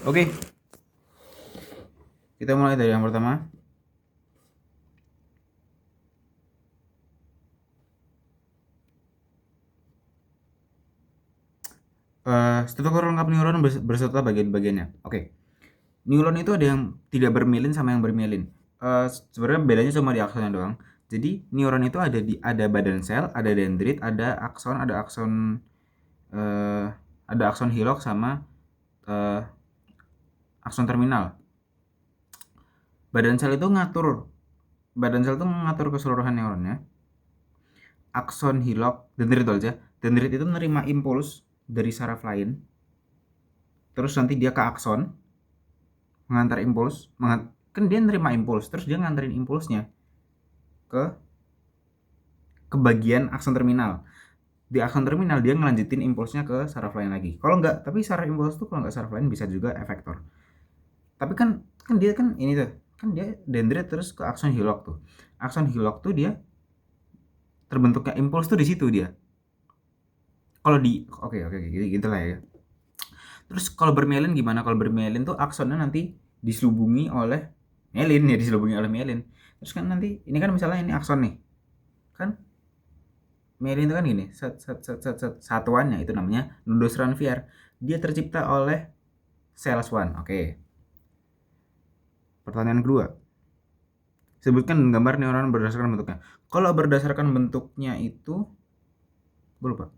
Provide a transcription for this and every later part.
Oke, kita mulai dari yang pertama. Struktur lengkap neuron berserta bagian-bagiannya. Oke, neuron itu ada yang tidak bermielin sama yang bermielin. Sebenarnya bedanya cuma di aksonnya doang. Jadi neuron itu ada badan sel, ada dendrit, eh, ada akson hilok sama eh, akson terminal. Badan sel itu mengatur keseluruhan neuronnya. Akson hilok, dendrit itu aja. Dendrit itu menerima impuls dari saraf lain. Terus nanti dia ke akson, mengantar impuls, kan dia nerima impuls, terus dia nganterin impulsnya ke bagian akson terminal. Di akson terminal dia ngelanjutin impulsnya ke saraf lain lagi. Kalau enggak, tapi saraf impuls tuh kalau enggak saraf lain bisa juga efektor. Tapi kan dia kan ini tuh, kan dia dendrit terus ke akson hilok tuh. Akson hilok tuh dia terbentuknya impuls tuh di situ dia. Kalau di oke gitu lah ya. Terus kalau bermielin gimana? Kalau bermielin tuh aksonnya nanti diselubungi oleh mielin. Terus kan nanti ini kan misalnya ini akson nih. Kan mielin itu kan gini, satuannya itu namanya nodus Ranvier. Dia tercipta oleh sel1. Oke. Pertanyaan kedua. Sebutkan gambar neuron berdasarkan bentuknya. Kalau berdasarkan bentuknya itu gue lupa.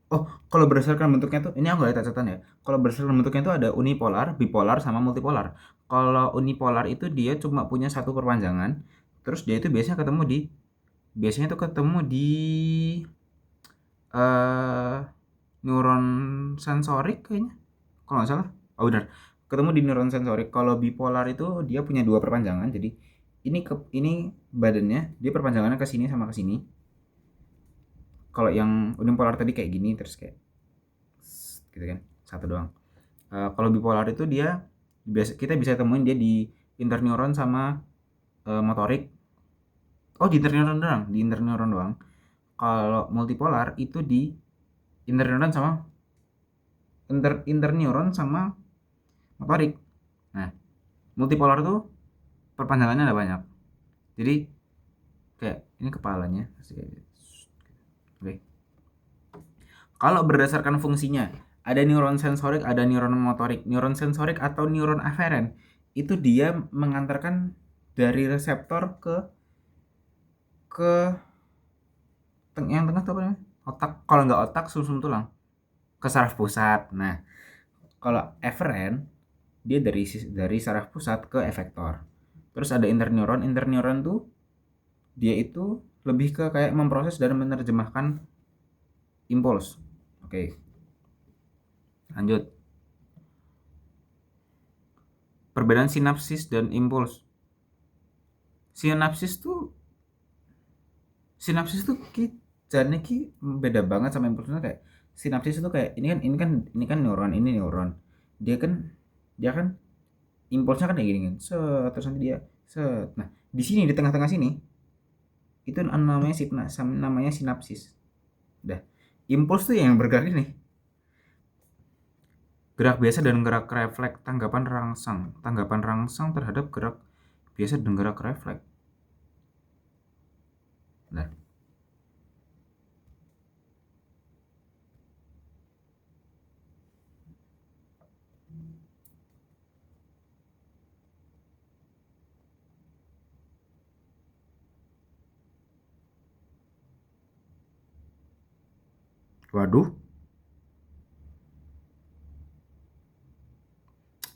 Oh, kalau berdasarkan bentuknya tuh, ini aku lihat catatan ya. Kalau berdasarkan bentuknya itu ada unipolar, bipolar, sama multipolar. Kalau unipolar itu dia cuma punya satu perpanjangan, terus dia itu biasanya tuh ketemu di eh neuron sensorik kayaknya, kalau nggak salah. Oh benar, ketemu di neuron sensorik. Kalau bipolar itu dia punya dua perpanjangan, jadi ini badannya dia perpanjangannya ke sini sama ke sini. Kalau yang unipolar tadi kayak gini terus kayak gitu kan, satu doang. Kalau bipolar itu dia kita bisa temuin dia di interneuron sama motorik. Oh, di interneuron doang. Kalau multipolar itu di interneuron sama interneuron sama motorik. Nah, multipolar tuh perpanjangannya ada banyak. Jadi kayak ini kepalanya. Oke. Kalau berdasarkan fungsinya, ada neuron sensorik, ada neuron motorik. Neuron sensorik atau neuron aferen itu dia mengantarkan dari reseptor ke yang tengah tuh apa namanya? Otak. Kalau nggak otak, sumsum tulang, ke saraf pusat. Nah, kalau eferen dia dari saraf pusat ke efektor. Terus ada interneuron. Interneuron tuh dia itu lebih ke kayak memproses dan menerjemahkan impuls. Oke. Lanjut. Perbedaan sinapsis dan impuls. Sinapsis tuh sinapsis tuh jane ki beda banget sama impulsnya. Kayak sinapsis itu kayak ini kan neuron. Dia kan impulsnya kan kayak gini kan. Terus nanti dia Nah, di sini di tengah-tengah sini itu namanya sinapsis. Udah. Impuls tuh yang bergerak ini. Gerak biasa dan gerak refleks, tanggapan rangsang terhadap gerak biasa dan gerak refleks. Nah, waduh,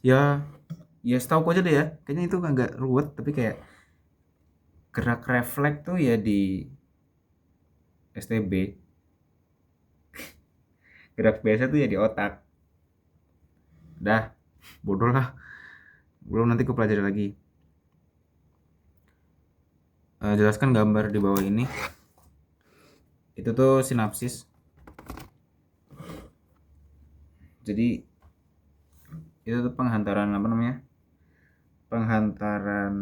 ya, ya setahu aja deh ya. Kayaknya itu agak ruwet, tapi kayak gerak refleks tuh ya di STB, gerak biasa tuh ya di otak. Dah, bodoh lah. Belum, nanti aku pelajari lagi. Jelaskan gambar di bawah ini. Itu tuh sinapsis. Jadi itu tuh penghantaran apa namanya? Penghantaran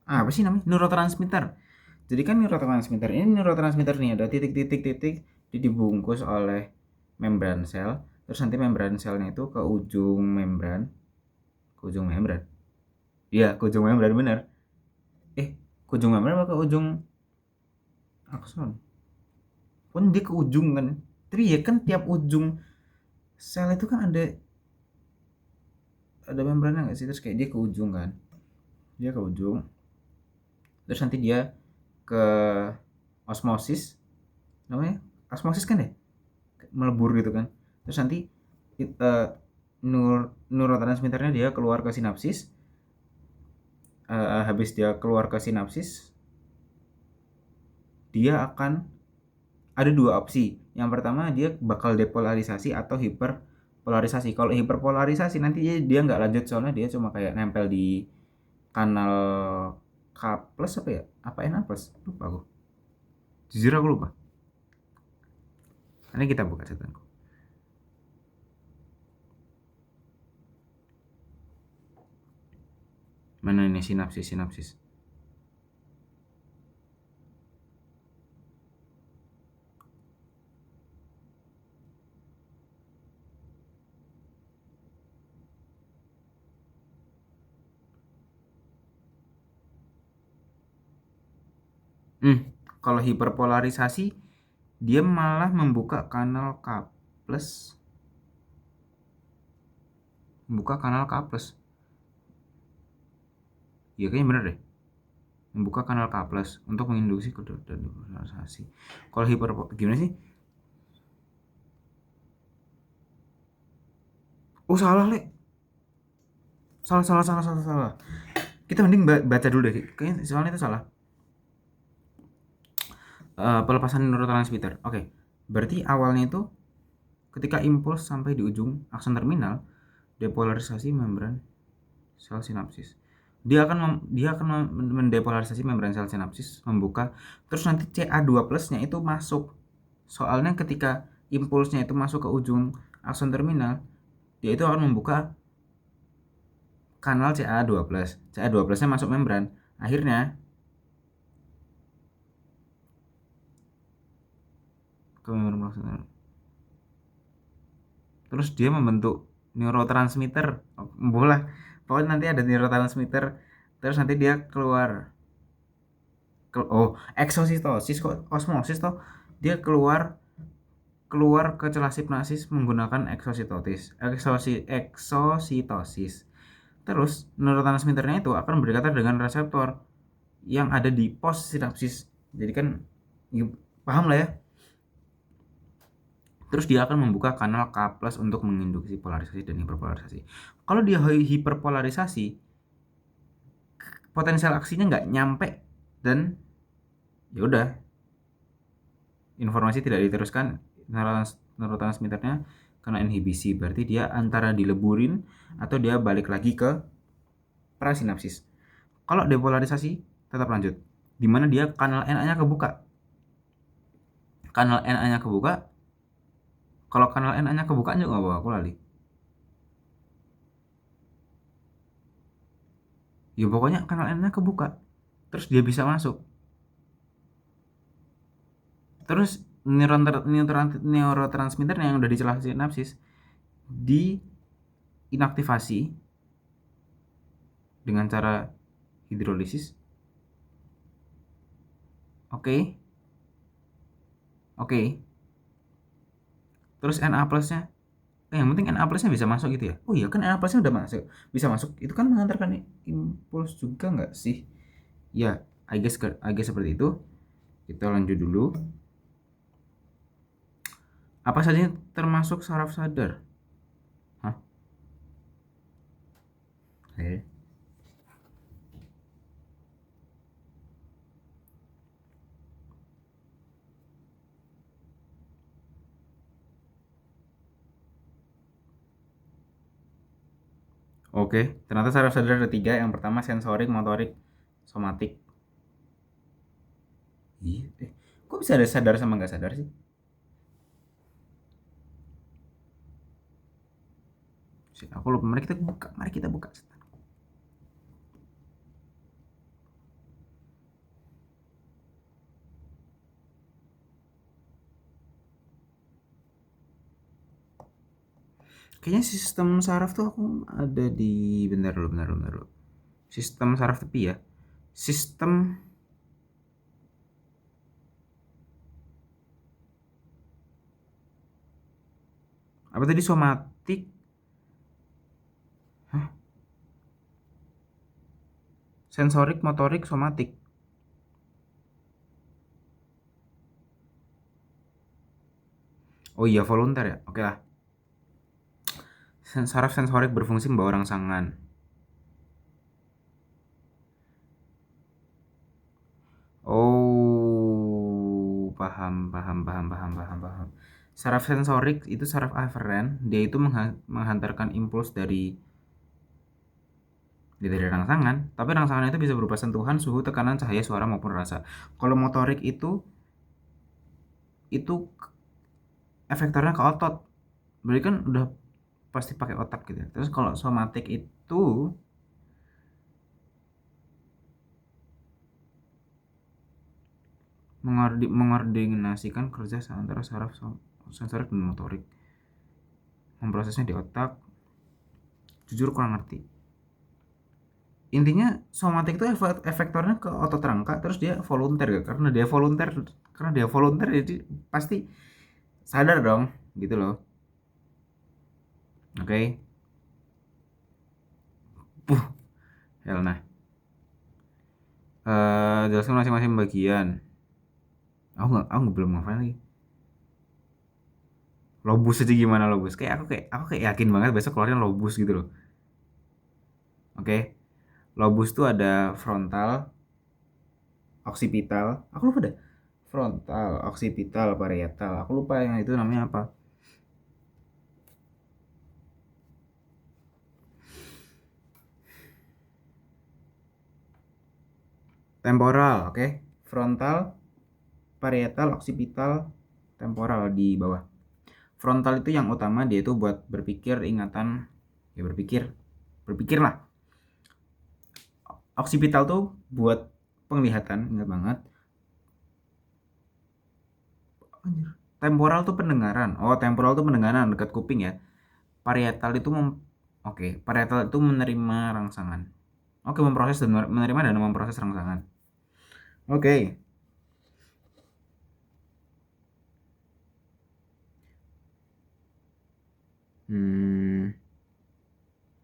apa sih namanya? Neurotransmitter. Jadi kan neurotransmitter nih ada titik-titik-titik, dia dibungkus oleh membran sel. terus nanti membran selnya itu ke ujung membran, iya ke ujung membran bener, ke ujung membran apa ke ujung akson, pun dia ke ujung kan, tapi ya kan tiap ujung sel itu kan ada membrannya nggak sih, terus kayak dia ke ujung kan, dia ke ujung, terus nanti dia ke osmosis, namanya osmosis kan ya, melebur gitu kan, terus nanti neurotransmitternya dia keluar ke sinapsis, habis dia keluar ke sinapsis dia akan ada dua opsi. Yang pertama dia bakal depolarisasi atau hiperpolarisasi. Kalau hiperpolarisasi nanti dia nggak lanjut, soalnya dia cuma kayak nempel di kanal K plus apa ya, apa Na plus, lupa aku, jujur aku lupa. Ini kita buka catatanku. Mana ini sinapsis. Kalau hiperpolarisasi dia malah membuka kanal K plus, ya kayaknya bener deh, membuka kanal K plus untuk menginduksi dan depolarisasi. Kalau gimana sih? Oh salah le, salah. Kita mending baca dulu deh, kayaknya soalnya itu salah. Pelepasan neurotransmitter. Oke, berarti awalnya itu ketika impuls sampai di ujung akson terminal, depolarisasi membran sel sinapsis. Dia akan mendepolarisasi membran sel sinapsis, membuka, terus nanti CA2 plusnya itu masuk. Soalnya ketika impulsnya itu masuk ke ujung akson terminal, dia itu akan membuka kanal CA2 plus. CA2 plusnya masuk membran. Akhirnya ke membran maksudnya. Terus dia membentuk neurotransmitter. Boleh. Pokoknya nanti ada neurotransmitter. Terus nanti dia keluar. Eksositosis kok osmosis toh. Dia keluar ke celah sinapsis menggunakan eksositosis. Terus neurotransmitternya itu akan berkaitan dengan reseptor yang ada di pos sinapsis. Jadi kan paham lah ya. Terus dia akan membuka kanal K+ untuk menginduksi polarisasi dan hiperpolarisasi. Kalau dia hiperpolarisasi, potensial aksinya nggak nyampe dan ya udah, informasi tidak diteruskan neurotransmitternya karena inhibisi. Berarti dia antara dileburin atau dia balik lagi ke prasinapsis. Kalau depolarisasi tetap lanjut, dimana dia kanal Na-nya kebuka. Kanal Na-nya kebuka. Kalau kanal Na-nya kebuka juga nggak apa-apa, aku lali. Ya pokoknya kanal Na-nya kebuka, terus dia bisa masuk. Terus neurotransmitter yang udah di celah sinapsis di inaktivasi dengan cara hidrolisis. Oke. Terus Na plusnya, yang penting Na plusnya bisa masuk gitu ya. Oh iya kan Na plusnya udah masuk, bisa masuk. Itu kan mengantarkan impuls juga nggak sih? Ya, I guess seperti itu. Kita lanjut dulu. Apa saja termasuk saraf sadar? Hah? Oke, ternyata saraf sadar ada 3. Yang pertama sensorik, motorik, somatik. Iya, kok bisa ada sadar sama nggak sadar sih? Aku lupa. Mari kita buka. Kayaknya sistem saraf tuh aku ada di bentar dulu. Sistem saraf tepi ya. Sistem apa tadi, somatik? Hah? Sensorik, motorik, somatik. Oh iya, volunter ya. Oke lah. Saraf sensorik berfungsi membawa rangsangan. Oh, paham. Saraf sensorik itu saraf aferen, dia itu menghantarkan impuls dari rangsangan, tapi rangsangan itu bisa berupa sentuhan, suhu, tekanan, cahaya, suara maupun rasa. Kalau motorik itu efektornya ke otot. Berarti kan udah pasti pakai otak gitu. Terus kalau somatik itu mengordinasikan kerja antara saraf sensorik dan motorik, memprosesnya di otak. Jujur kurang ngerti. Intinya somatik itu efektornya ke otot rangka, terus dia volunteer ya. Karena dia volunteer jadi pasti sadar dong gitu loh. Oke. Okay? Nah, jelaskan masing-masing bagian. Aku belum ngafalin lagi. Lobus aja gimana lobus? Aku kayak yakin banget besok keluarnya lobus gitu loh. Oke. Okay? Lobus tuh ada frontal, oksipital. Aku lupa deh. Frontal, oksipital, parietal. Aku lupa yang itu namanya apa. Temporal, oke. Okay? Frontal, parietal, oksipital, temporal di bawah. Frontal itu yang utama, dia itu buat berpikir, ingatan, ya berpikirlah. Oksipital tuh buat penglihatan, ingat banget. Temporal tuh pendengaran. Oh, temporal tuh pendengaran dekat kuping ya. Parietal itu parietal itu menerima rangsangan. Oke, memproses dan menerima dan memproses rangsangan. Oke.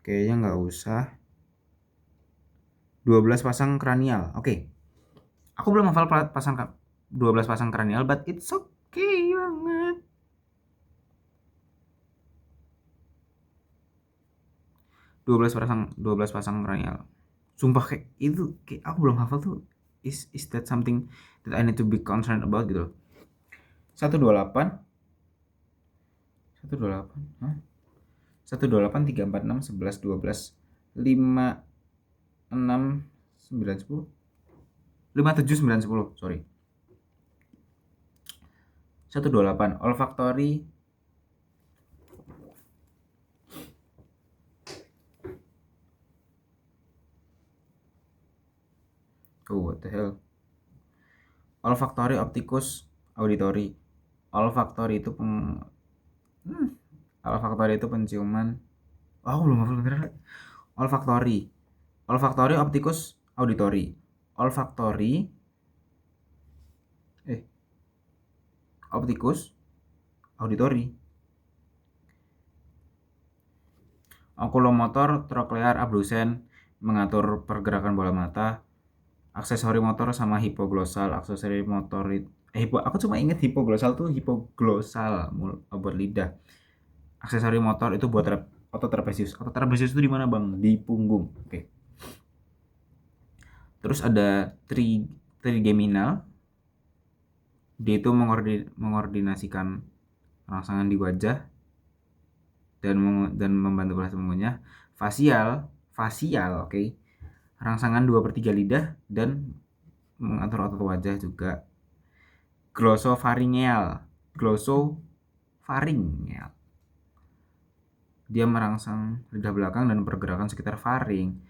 Kayaknya nggak usah. 12 pasang kranial. Oke. Aku belum hafal 12 pasang kranial, but it's okay banget. 12 pasang kranial. Sumpah kayak itu kayak aku belum hafal tuh. Is that something that I need to be concerned about gitu loh. 128 128 Hah? 128 346 11 12 5 6 9 10 5 7 9 10 sorry. 128 olfactory. Oh, what the hell. Olfactory, opticus, auditory. Olfactory itu olfactory itu penciuman. Oh, belum hafal beneran. Olfactory, opticus, auditory. Olfactory, opticus, auditory. Okulomotor, troklear, abdusen, mengatur pergerakan bola mata. Aksesori motor sama hipoglosal. Aksesori motor aku cuma inget hipoglosal tuh hipoglosal buat lidah. Aksesori motor itu buat otot trapesius. Otot trapesius itu di mana bang? Di punggung. Oke. Terus ada trigeminal. Dia itu mengordinasikan rangsangan di wajah dan membantu proses mengunyah. Fasial, oke. Rangsangan 2/3 lidah dan mengatur otot wajah juga. Glosopharyngeal. Dia merangsang lidah belakang dan pergerakan sekitar faring.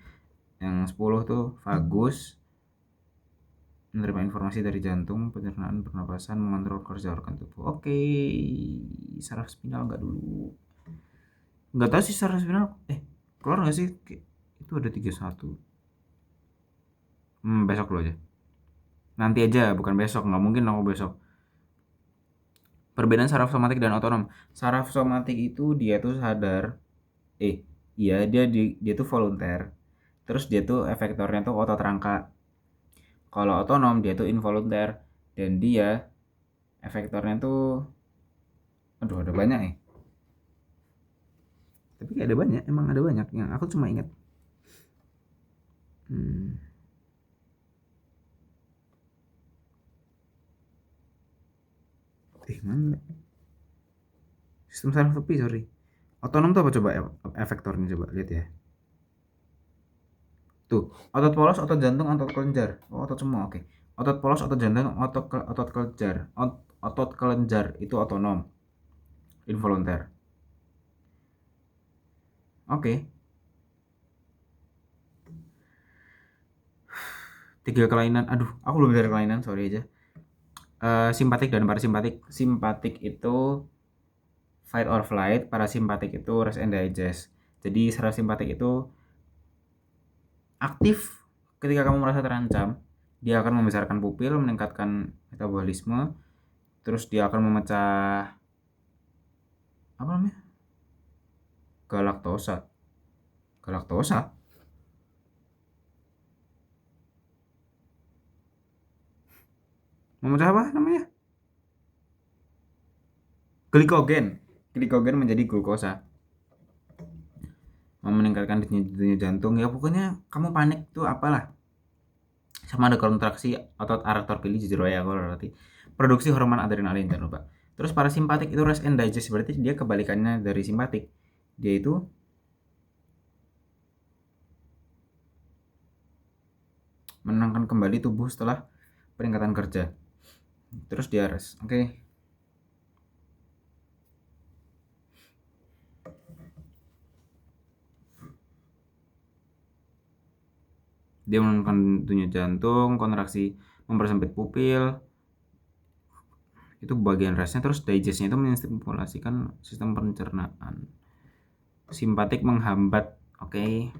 Yang 10 tuh vagus, menerima informasi dari jantung, pencernaan, pernapasan, mengontrol kerja organ tubuh. Oke, saraf spinal enggak dulu. Nggak tahu sih secara final keluar nggak sih itu ada 31. Besok dulu aja, nanti aja, bukan besok, nggak mungkin aku besok. Perbedaan saraf somatik dan otonom. Saraf somatik itu dia tuh sadar, iya dia tuh volunteer, terus dia tuh efektornya tuh otot rangka. Kalau otonom dia tuh involunteer, dan dia efektornya tuh, aduh ada banyak nih, tapi ada banyak, emang ada banyak yang aku cuma ingat. Mana sistem saraf tepi, sorry. Otonom tuh apa coba, efektornya coba lihat ya. Tuh, otot polos, otot jantung, otot kelenjar. Oh, otot semua, oke. Otot polos, otot jantung, otot kelenjar. Otot kelenjar itu otonom, involunteer. Oke. Tiga kelainan. Aduh, aku belum belajar kelainan, sorry aja. Simpatik dan parasimpatik. Simpatik itu fight or flight, parasimpatik itu rest and digest. Jadi saraf simpatik itu aktif ketika kamu merasa terancam. Dia akan membesarkan pupil, meningkatkan metabolisme, terus dia akan memecah apa namanya, galaktosa. Memecah apa namanya, glikogen menjadi glukosa, meningkatkan denyut jantung. Ya pokoknya kamu panik tuh apalah, sama ada kontraksi otot arektor pili, jujur ya aku berarti produksi hormon adrenalin, jangan lupa. Terus parasimpatik itu rest and digest, berarti dia kebalikannya dari simpatik. Dia itu menenangkan kembali tubuh setelah peningkatan kerja, terus dia rest. Oke. Dia menurunkan denyut jantung, kontraksi mempersempit pupil, itu bagian restnya. Terus digestnya itu menstimulasikan sistem pencernaan. Simpatik menghambat, oke.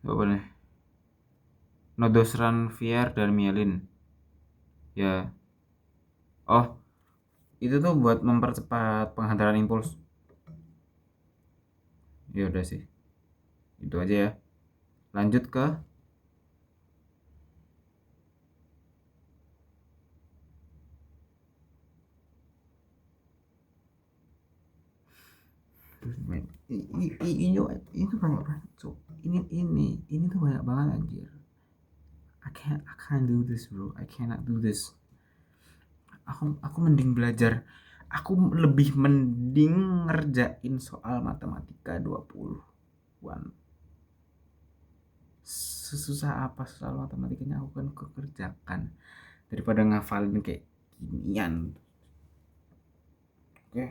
Apa nih, nodos Ranvier dan myelin ya. Oh, itu tuh buat mempercepat penghantaran impuls. Ya udah sih, itu aja ya. Lanjut ke ini tuh banyak banget, so ini tuh banyak banget anjir. I can't do this bro, I cannot do this. Aku mending belajar, aku lebih mending ngerjain soal matematika 20-an. Sesusah apa soal matematikanya aku kan kekerjakan, daripada ngafalin kayak ginian. Oke.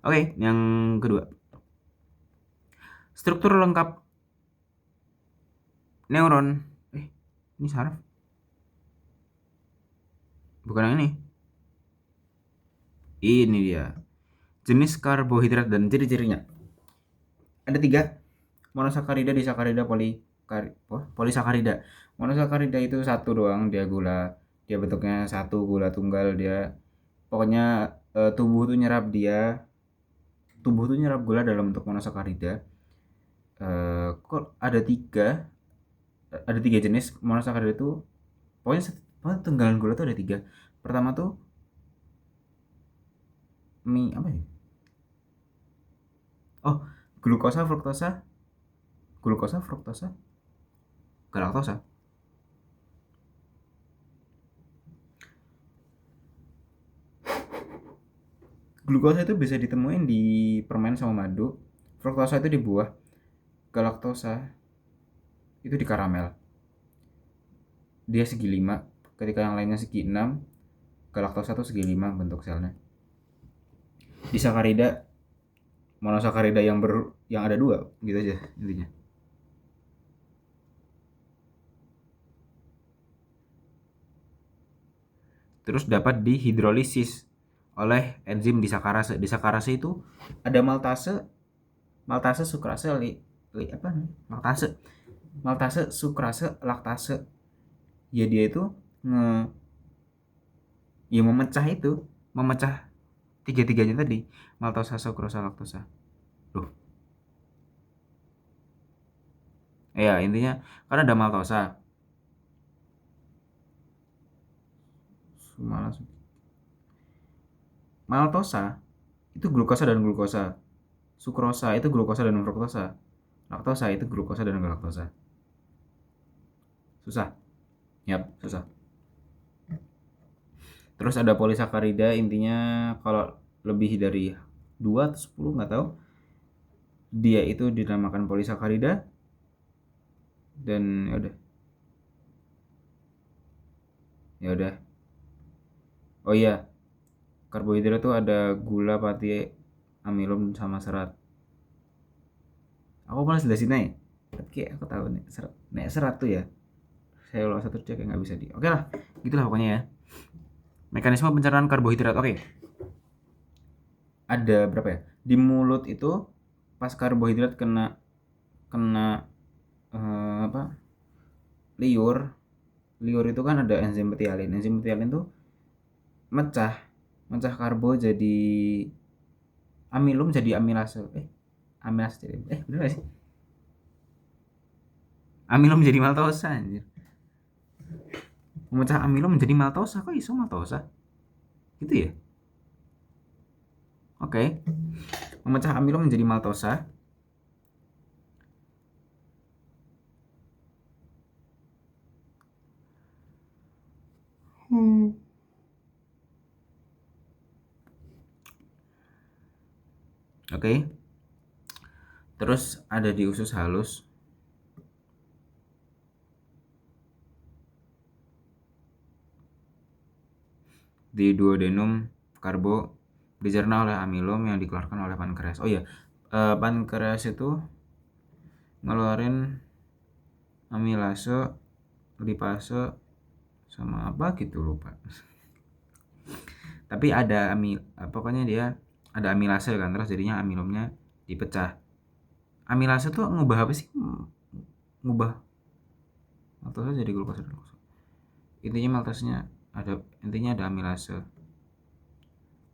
Oke, yang kedua, struktur lengkap neuron. Ini saraf, bukan yang ini dia. Jenis karbohidrat dan ciri-cirinya ada 3: monosakarida, disakarida, polisakarida. Monosakarida itu satu doang, dia gula, dia bentuknya satu, gula tunggal. Dia pokoknya tubuh tuh nyerap gula dalam bentuk monosakarida. Kok ada tiga jenis monosakarida itu. Pokoknya tunggalan gula tuh ada 3. Pertama tuh apa ya, glukosa, fruktosa, galaktosa. Glukosa itu bisa ditemuin di permen sama madu, fruktosa itu di buah, galaktosa itu di karamel. Dia segi 5, ketika yang lainnya segi 6. Galaktosa itu segi 5 bentuk selnya. Disakarida, monosakarida yang ada 2, gitu aja intinya. terus dapat dihidrolisis oleh enzim disakarase. Disakarase itu ada maltase, sukrase, maltase, sukrase, laktase. Ya dia itu memecah tiga-tiganya tadi, maltosa, sukrosa, laktosa. Loh. Ya, intinya kan ada maltosa. Maltosa itu glukosa dan glukosa. Sukrosa itu glukosa dan fruktosa. Laktosa itu glukosa dan galaktosa. Susah. Yap, susah. Terus ada polisakarida, intinya kalau lebih dari 2 atau 10 nggak tahu. Dia itu dinamakan polisakarida. Dan ya udah. Oh iya, karbohidrat tuh ada gula, pati, amilum sama serat. Aku pernah jelasin aja, tapi aku tahu nih serat tuh ya. Saya ulang satu cek nggak bisa di. Oke lah, gitulah pokoknya ya. Mekanisme pencernaan karbohidrat. Oke. Ada berapa ya? Di mulut itu pas karbohidrat kena liur itu kan ada enzim petialin. Enzim petialin tuh mecah karbo jadi amilum jadi amilase. Amilase jadi bener gak sih? Amilum jadi maltosa anjir. Memecah amilum menjadi maltosa, kok iso maltosa? Gitu ya? Oke. Memecah amilum menjadi maltosa. Oke. Terus ada di usus halus. Di duodenum karbo dicerna oleh amilum yang dikeluarkan oleh pankreas. Oh iya, pankreas itu ngeluarin amilase, lipase, sama apa gitu lupa. Tapi ada pokoknya dia ada amilase kan, terus jadinya amilumnya dipecah. Amilase tuh ngubah apa sih? Ngubah maltose jadi glukosa. Intinya ada amilase.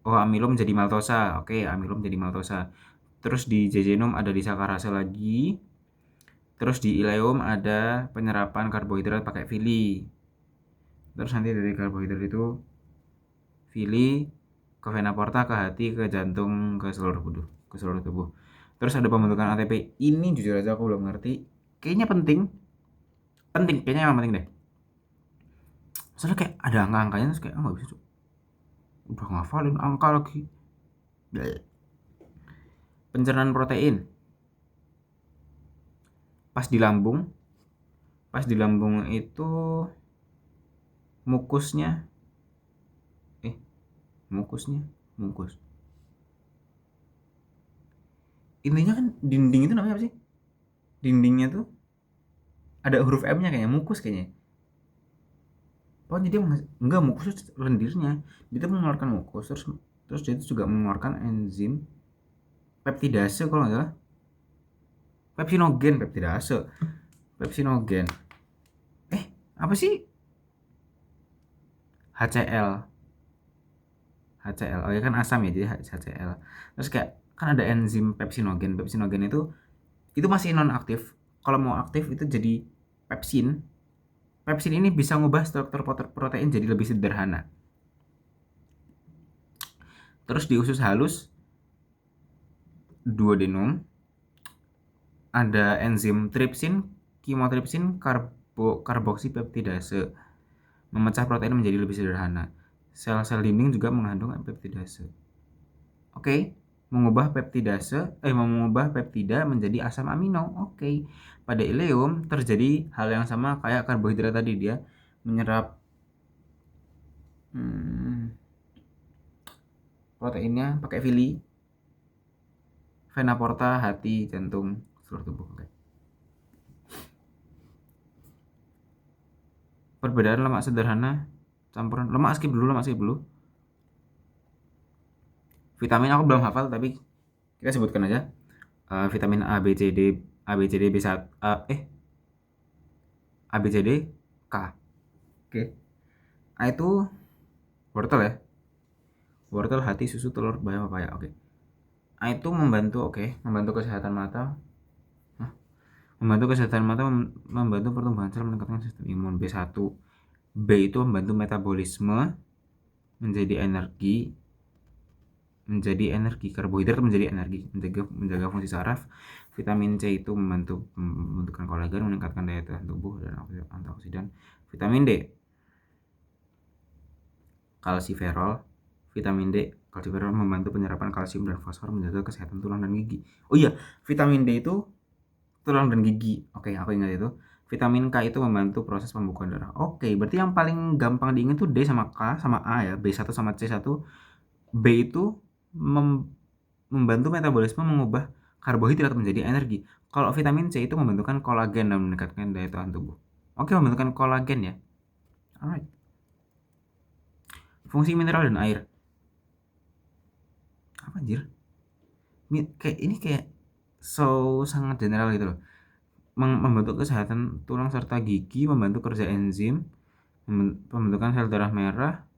Oh, amilum jadi maltosa. Oke, amilum jadi maltosa. Terus di jejenum ada disakarase lagi. Terus di ileum ada penyerapan karbohidrat pakai villi. Terus nanti dari karbohidrat itu villi ke vena porta, ke hati, ke jantung, ke seluruh tubuh. Terus ada pembentukan ATP. Ini jujur aja aku belum ngerti. Kayaknya penting. Kayaknya emang penting deh. Soalnya kayak ada angka-angkanya terus kayak nggak bisa tuh. Udah ngafalin angka lagi. Pencernaan protein. Pas di lambung itu mukus. Intinya kan dinding itu namanya apa sih? Dindingnya tuh ada huruf M-nya kayaknya, mukus kayaknya. Oh, jadi enggak, mukus itu lendirnya. Dia tuh mengeluarkan mukus, terus dia itu juga mengeluarkan enzim peptidase kalau nggak salah. Pepsinogen. Apa sih? HCl. Oh ya kan asam ya, jadi HCl. Terus kayak kan ada enzim pepsinogen. Pepsinogen itu masih non aktif. Kalau mau aktif itu jadi pepsin. Pepsin ini bisa ngubah struktur protein jadi lebih sederhana. Terus di usus halus duodenum ada enzim tripsin, chymotrypsin, karboksipeptidase memecah protein menjadi lebih sederhana. Sel-sel dinding juga mengandung peptidase. Oke, mengubah peptida menjadi asam amino. Oke. Pada ileum terjadi hal yang sama kayak karbohidrat tadi, dia menyerap proteinnya pakai villi, vena porta, hati, jantung, seluruh tubuh. Oke. Perbedaan lemak sederhana Campuran lemak skip dulu. Vitamin aku belum hafal tapi kita sebutkan aja. Vitamin A B C D B1 A B C D K. Oke. A itu wortel ya. Wortel, hati, susu, telur, bayam, pepaya. Oke. A itu membantu kesehatan mata. Membantu kesehatan mata, membantu pertumbuhan sel, meningkatkan sistem imun. B1. B itu membantu metabolisme, menjadi energi, karbohidrat menjadi energi, menjaga fungsi saraf. Vitamin C itu membantu membentukkan kolagen, meningkatkan daya tahan tubuh dan antioksidan. Vitamin D, kalsiferol. Vitamin D, kalsiferol membantu penyerapan kalsium dan fosfor, menjaga kesehatan tulang dan gigi. Oh iya, vitamin D itu tulang dan gigi. Oke, aku ingat itu. Vitamin K itu membantu proses pembukaan darah. Oke, berarti yang paling gampang diingat tuh D sama K sama A ya. B1 sama C1. B itu membantu metabolisme, mengubah karbohidrat menjadi energi. Kalau vitamin C itu membentukkan kolagen dan meningkatkan daya tahan tubuh. Oke, membentukkan kolagen ya. Alright. Fungsi mineral dan air. Apa anjir? Kayak sangat general gitu loh. Membentuk kesehatan tulang serta gigi, membantu kerja enzim, pembentukan sel darah merah.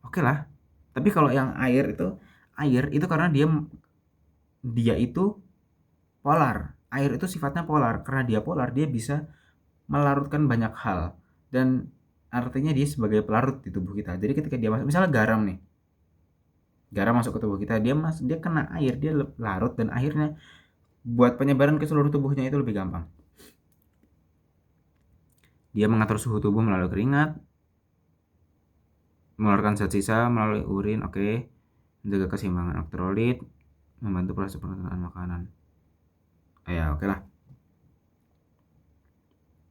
Oke lah. Tapi kalau yang air itu karena dia itu polar. Air itu sifatnya polar. Karena dia polar, dia bisa melarutkan banyak hal, dan artinya dia sebagai pelarut di tubuh kita. Jadi ketika dia masuk, misalnya garam nih, garam masuk ke tubuh kita, dia kena air, dia larut, dan akhirnya buat penyebaran ke seluruh tubuhnya itu lebih gampang. Dia mengatur suhu tubuh melalui keringat, mengeluarkan zat sisa melalui urin. Oke. Menjaga keseimbangan elektrolit, membantu proses pencernaan makanan. Ya, oke lah.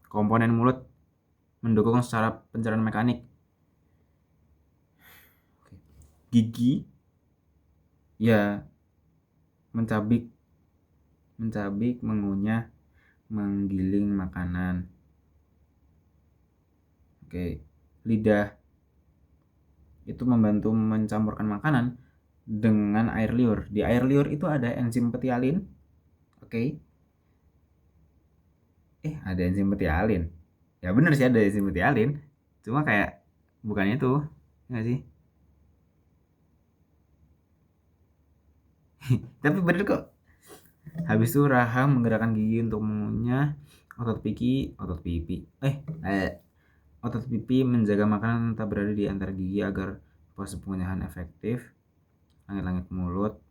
Komponen mulut, mendukung secara pencernaan mekanik. Gigi, ya, mencabik, mengunyah, menggiling makanan. Oke. Lidah itu membantu mencampurkan makanan dengan air liur. Di air liur itu ada enzim petialin. Oke. Ada enzim petialin. Ya bener sih, ada enzim petialin. Cuma kayak bukannya itu, enggak sih? Tapi bener kok. Habis itu rahang menggerakkan gigi untuk mengunyah. Otot pipi menjaga makanan tetap berada di antara gigi agar proses pengunyahan efektif. Langit-langit mulut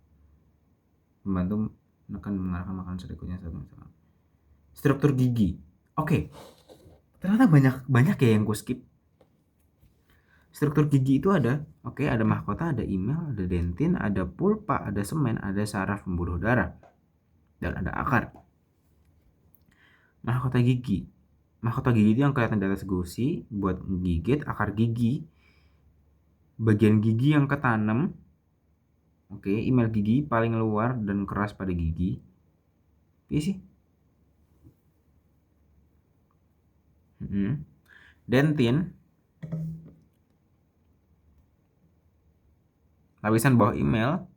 membantu menekan mengarahkan makanan sedikitnya satu. Struktur gigi. Oke. Ternyata banyak ya yang gue skip. Struktur gigi itu ada mahkota, ada email, ada dentin, ada pulpa, ada semen, ada saraf pembuluh darah, dan ada akar. Mahkota gigi itu yang kelihatan di atas gusi buat gigit. Akar gigi, bagian gigi yang ketanam. Oke, email gigi paling luar dan keras pada gigi. Iya sih. Dentin, lapisan bawah email,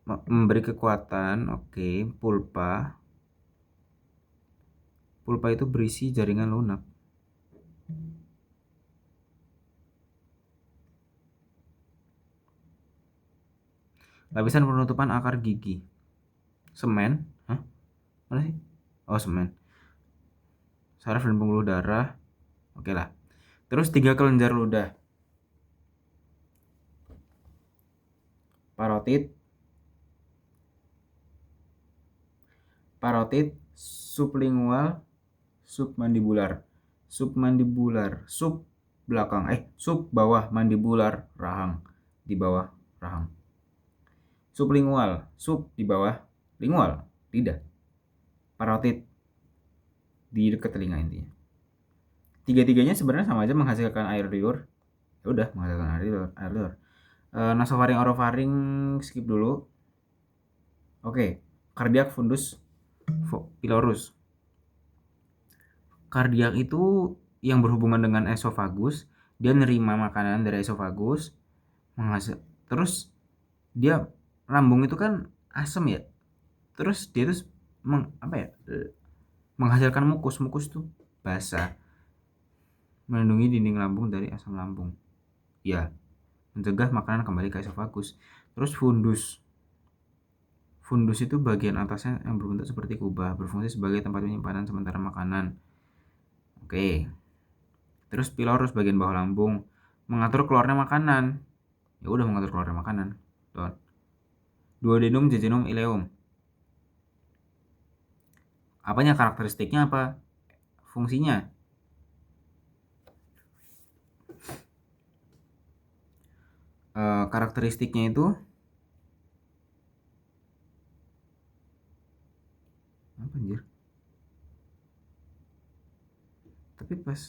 memberi kekuatan. Oke. Pulpa itu berisi jaringan lunak. Lapisan penutupan akar gigi. Semen. Mana sih? Oh, semen. Saraf dan pembuluh darah. Oke lah. Terus 3 kelenjar ludah. Parotid, sublingual, submandibular. Sub belakang, sub bawah mandibular, rahang, di bawah rahang. Sublingual, sub di bawah lingual, lidah. Parotid di dekat telinga intinya. Tiga-tiganya sebenarnya sama aja, menghasilkan air liur. Ya udah, menghasilkan air liur. Nasofaring, orofaring skip dulu. Oke. Kardiak, fundus, pylorus. Kardiak itu yang berhubungan dengan esofagus, dia nerima makanan dari esofagus, terus dia lambung itu kan asam ya, terus dia tuh menghasilkan mukus tuh basah, melindungi dinding lambung dari asam lambung, ya mencegah makanan kembali ke esofagus. Terus fundus itu bagian atasnya yang berbentuk seperti kubah, berfungsi sebagai tempat penyimpanan sementara makanan. Oke. Terus pilorus bagian bawah lambung, mengatur keluarnya makanan. Ya udah, mengatur keluarnya makanan. Tuh. Duodenum, jejunum, ileum. Apanya, karakteristiknya apa? Fungsinya. Karakteristiknya itu apa anjir? Tapi pas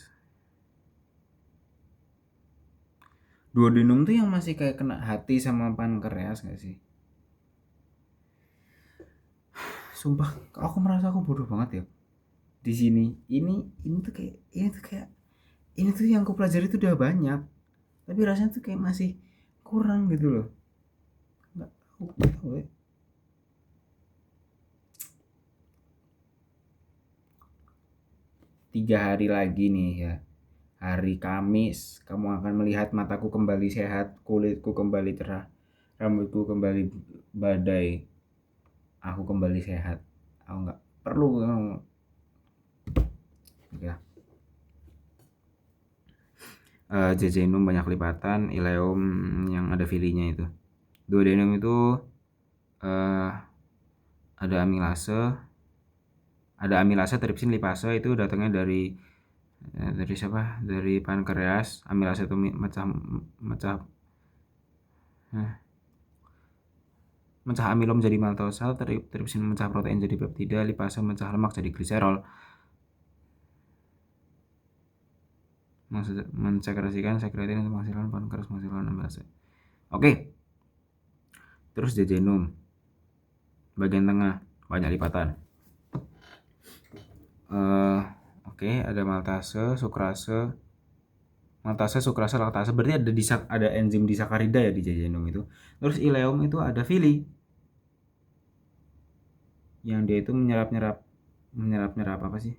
duodenum tuh yang masih kayak kena hati sama pankreas gak sih? Sumpah, aku merasa aku bodoh banget ya di sini. Ini tuh yang aku pelajari tuh udah banyak, tapi rasanya tuh kayak masih kurang gitu loh. Nggak tahu ya. 3 hari lagi nih ya, hari Kamis, kamu akan melihat mataku kembali sehat, kulitku kembali cerah, rambutku kembali badai, aku kembali sehat. Aku nggak perlu ya. Jejunum banyak lipatan, ileum yang ada filinya itu. Duodenum itu uh, ada amilase, tripsin, lipase, itu datangnya dari siapa? Dari pankreas. Amilase itu mecah amilom jadi maltosa, tripsin mecah protein jadi peptida, lipase mecah lemak jadi gliserol. Mensekresikan sekretin untuk menghasilkan pankreas menghasilkan amilase. Oke. Terus jejunum bagian tengah banyak lipatan. Oke, ada maltase, sukrase, laktase, berarti ada enzim disakarida ya di jejunum itu. Terus ileum itu ada fili, yang dia itu menyerap apa sih?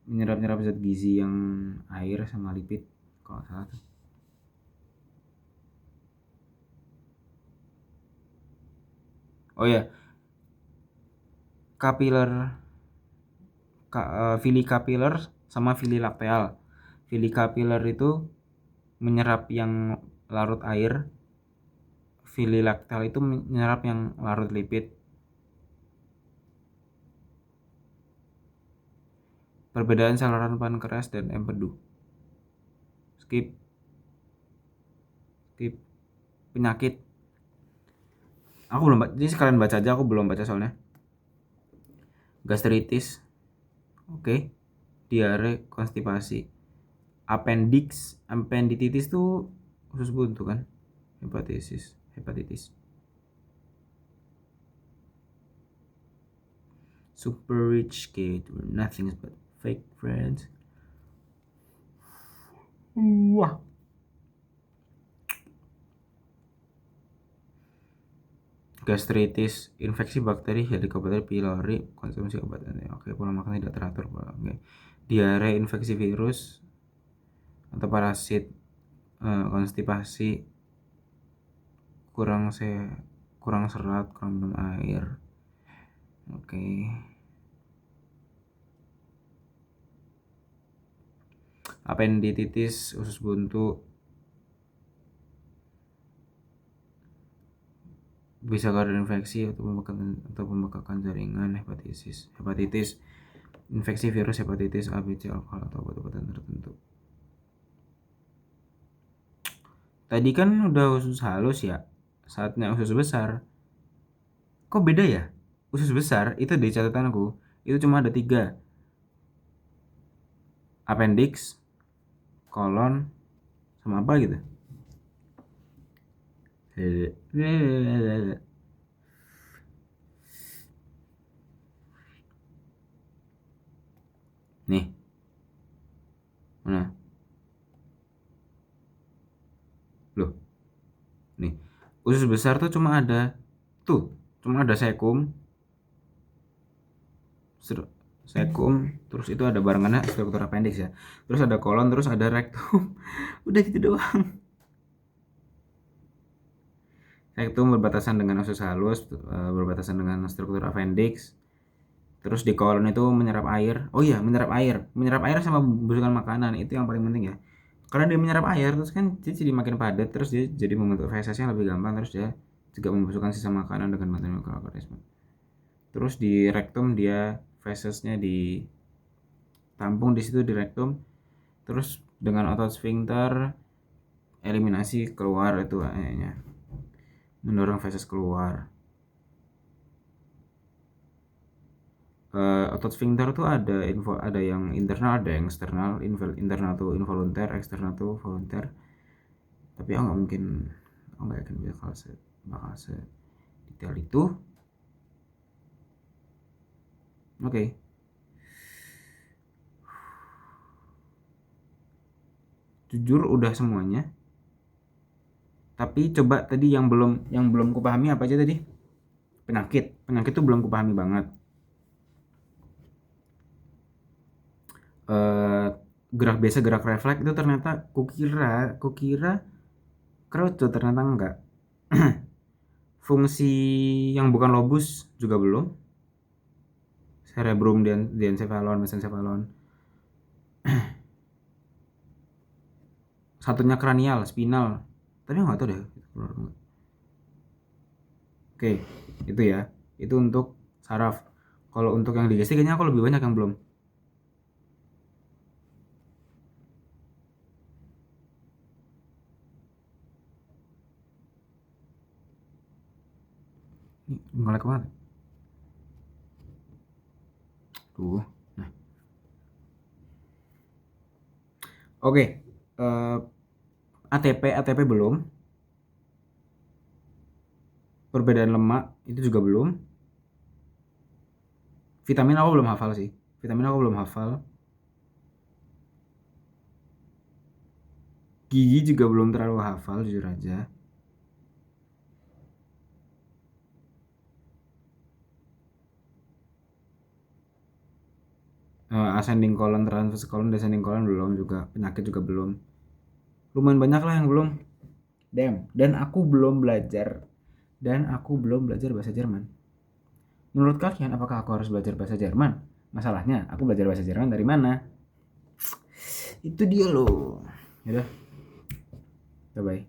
Menyerap zat gizi yang air sama lipid kalau salah tuh. Oh ya, fili kapiler sama fili lakteal. Fili kapiler itu menyerap yang larut air, fili lakteal itu menyerap yang larut lipid. Perbedaan saluran pankreas dan empedu. Skip. Penyakit. Aku belum baca, jadi sekalian baca aja, aku belum baca soalnya. Gastritis. Oke. Diare, konstipasi. Appendicitis tuh usus buntu kan? Hepatitis. Super rich kid, we're nothing but fake friends. Wah. Gastritis, infeksi bakteri Helicobacter pylori, konsumsi obat. Oke, pola makan tidak teratur. Oke. Diare, infeksi virus atau parasit, konstipasi, kurang serat, kurang minum air. Oke. Appendicitis, usus buntu, bisa karena infeksi atau pembekakan jaringan. Hepatitis, infeksi virus hepatitis A, B, C, alkohol atau obat-obatan tertentu. Tadi kan udah usus halus ya, saatnya usus besar. Kok beda ya? Usus besar itu di catatanku itu cuma ada 3. Appendix, kolon, sama apa gitu. Nih. Mana? Usus besar tuh cuma ada sekum, terus itu ada barengannya struktur appendix ya. Terus ada kolon, terus ada rektum. Udah gitu doang. Rektum berbatasan dengan usus halus, berbatasan dengan struktur appendix. Terus di kolon itu menyerap air. Oh iya, menyerap air sama pembusukan makanan itu yang paling penting ya. Karena dia menyerap air, terus kan dia jadi makin padat, terus dia jadi membentuk feses yang lebih gampang, terus dia juga membusukkan sisa makanan dengan bantuan mikroorganisme. Terus di rektum dia fesesnya ditampung di situ di rektum, terus dengan otot sphincter eliminasi keluar itu kayaknya, mendorong feses keluar. Otot sphincter tuh ada yang internal, ada yang eksternal. Internal tuh involunter, eksternal tuh volunter. Tapi aku nggak yakin bakal se detail itu. Oke. Jujur udah semuanya. Tapi coba tadi yang belum kupahami apa aja tadi? Penyakit tuh belum kupahami banget. Gerak biasa, gerak refleks itu ternyata kukira Crouch ternyata enggak. Fungsi yang bukan lobus juga belum. Cerebrum, diencephalon, mesencephalon. Satunya kranial, spinal. Tapi nggak tahu deh. Oke, itu ya. Itu untuk saraf. Kalau untuk yang digestik kayaknya aku lebih banyak yang belum. Ngelek banget. Tuh. Nah. Oke. ATP belum. Perbedaan lemak itu juga belum. Vitamin aku belum hafal sih. Gigi juga belum terlalu hafal, jujur aja. Ascending colon, transverse colon, descending colon belum juga. Penyakit juga belum. Lumayan banyak lah yang belum. Dan aku belum belajar bahasa Jerman. Menurut kalian apakah aku harus belajar bahasa Jerman? Masalahnya aku belajar bahasa Jerman dari mana? Itu dia loh. Yaudah. Bye bye.